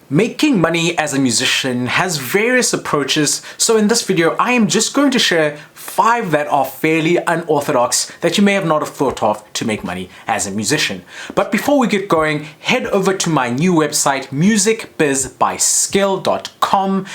Making money as a musician has various approaches, so in this video I am just going to share 5 that are fairly unorthodox that you may have not have thought of to make money as a musician. But before we get going, head over to my new website musicbizbyskill.com,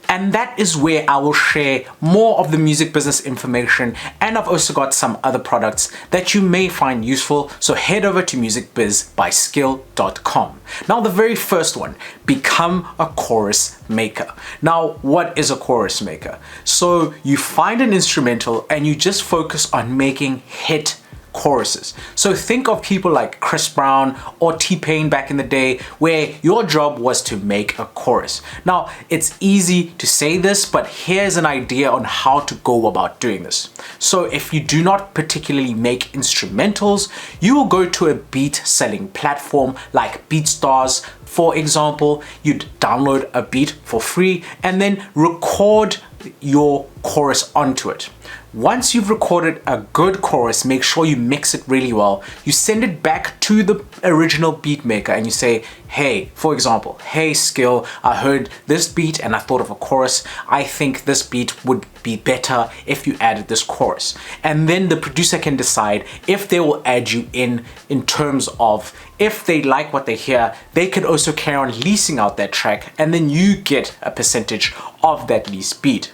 and that is where I will share more of the music business information, and I've also got some other products that you may find useful, so head over to musicbizbyskill.com. Now the very first one, become a chorus maker. Now what is a chorus maker? So you find an instrumental and you just focus on making hit choruses. So think of people like Chris Brown or T-Pain back in the day, where your job was to make a chorus. Now it's easy to say this, but here's an idea on how to go about doing this. So if you do not particularly make instrumentals, you will go to a beat selling platform like BeatStars. For example, you'd download a beat for free and then record your chorus onto it. Once you've recorded a good chorus, make sure you mix it really well. You send it back to the original beat maker and you say, hey, for example, hey Skill, I heard this beat and I thought of a chorus. I think this beat would be better if you added this chorus. And then the producer can decide if they will add you in terms of if they like what they hear, they could also carry on leasing out that track and then you get a percentage of that leased beat.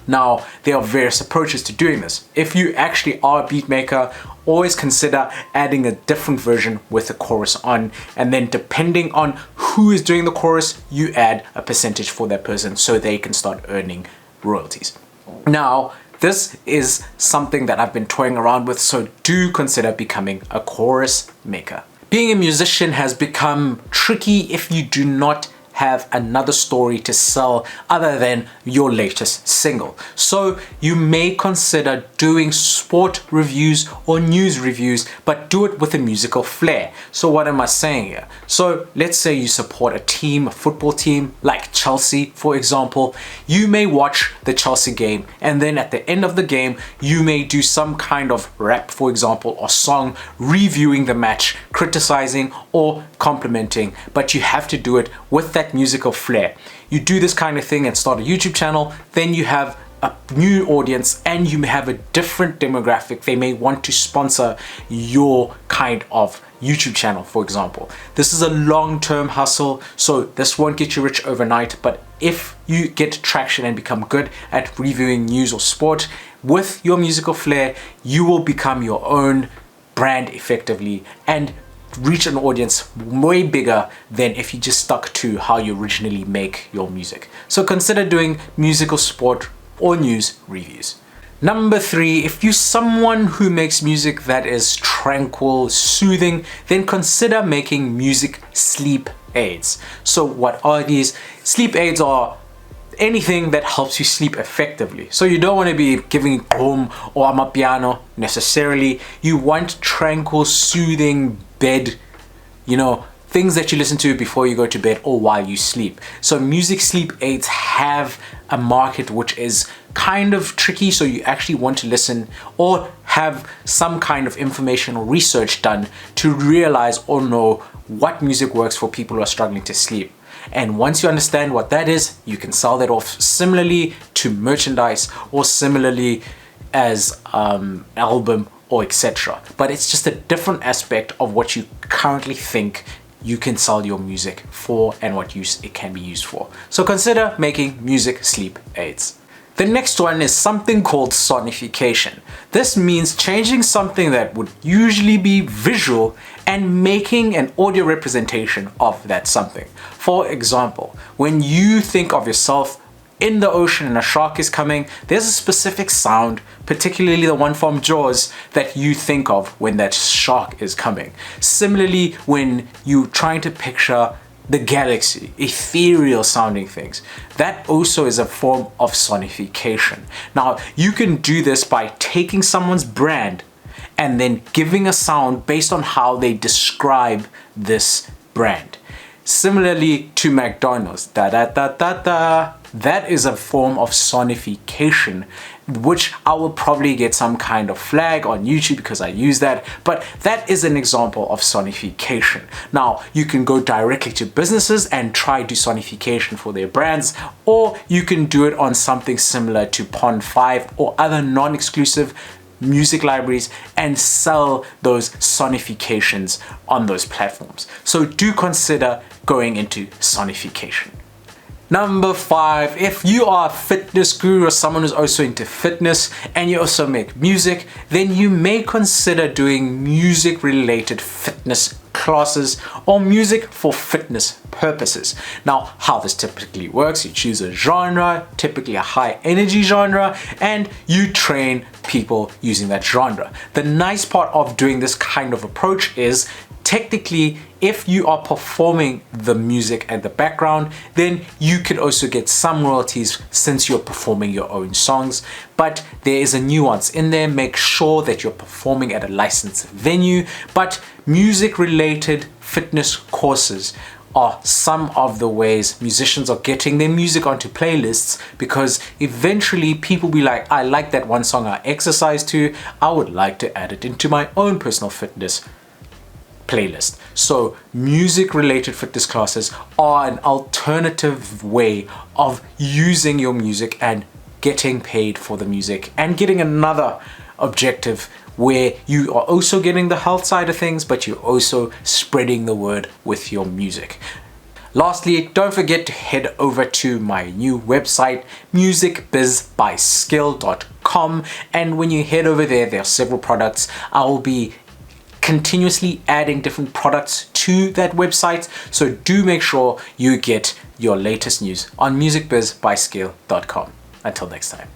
Now, there are various approaches to doing this. If you actually are a beat maker, always consider adding a different version with the chorus on, and then depending on who is doing the chorus, you add a percentage for that person so they can start earning royalties. Now, this is something that I've been toying around with, so do consider becoming a chorus maker. Being a musician has become tricky if you do not have another story to sell other than your latest single. So you may consider doing sport reviews or news reviews, but do it with a musical flair. So what am I saying here? So let's say you support a team, a football team like Chelsea, for example. You may watch the Chelsea game and then at the end of the game, you may do some kind of rap, for example, or song reviewing the match, criticizing or complimenting, but you have to do it with that musical flair. You do this kind of thing and start a YouTube channel, then you have a new audience and you may have a different demographic. They may want to sponsor your kind of YouTube channel, for example. This is a long-term hustle, so this won't get you rich overnight, but if you get traction and become good at reviewing news or sport with your musical flair, you will become your own brand effectively and reach an audience way bigger than if you just stuck to how you originally make your music. So consider doing musical, sport or news reviews. Number 3, if you're someone who makes music that is tranquil, soothing, then consider making music sleep aids. So what are these? Sleep aids are anything that helps you sleep effectively. So you don't want to be giving boom or amapiano necessarily. You want tranquil, soothing bed, things that you listen to before you go to bed or while you sleep. So music sleep aids have a market which is kind of tricky, so you actually want to listen or have some kind of information or research done to realize or know what music works for people who are struggling to sleep. And once you understand what that is, you can sell that off similarly to merchandise or similarly as album or etc. But it's just a different aspect of what you currently think you can sell your music for and what use it can be used for. So consider making music sleep aids. The next one is something called sonification. This means changing something that would usually be visual and making an audio representation of that something. For example, when you think of yourself in the ocean and a shark is coming, there's a specific sound, particularly the one from Jaws, that you think of when that shark is coming. Similarly, when you're trying to picture the galaxy, ethereal sounding things, that also is a form of sonification. Now, you can do this by taking someone's brand and then giving a sound based on how they describe this brand. Similarly to McDonald's, that is a form of sonification, which I will probably get some kind of flag on YouTube because I use that, but that is an example of sonification. Now, you can go directly to businesses and try do sonification for their brands, or you can do it on something similar to Pond 5 or other non-exclusive music libraries and sell those sonifications on those platforms. So do consider going into sonification. Number 5, if you are a fitness guru or someone who's also into fitness and you also make music, then you may consider doing music related fitness classes or music for fitness purposes. Now, how this typically works, you choose a genre, typically a high energy genre, and you train people using that genre. The nice part of doing this kind of approach is technically, if you are performing the music and the background, then you can also get some royalties since you're performing your own songs. But there is a nuance in there. Make sure that you're performing at a licensed venue. But music related fitness courses are some of the ways musicians are getting their music onto playlists, because eventually people be like, I like that one song I exercise to, I would like to add it into my own personal fitness playlist. So music related fitness classes are an alternative way of using your music and getting paid for the music and getting another objective where you are also getting the health side of things, but you're also spreading the word with your music. Lastly, don't forget to head over to my new website, musicbizbyskill.com, and when you head over there, there are several products. I will be continuously adding different products to that website, so do make sure you get your latest news on musicbizbyskill.com. Until next time.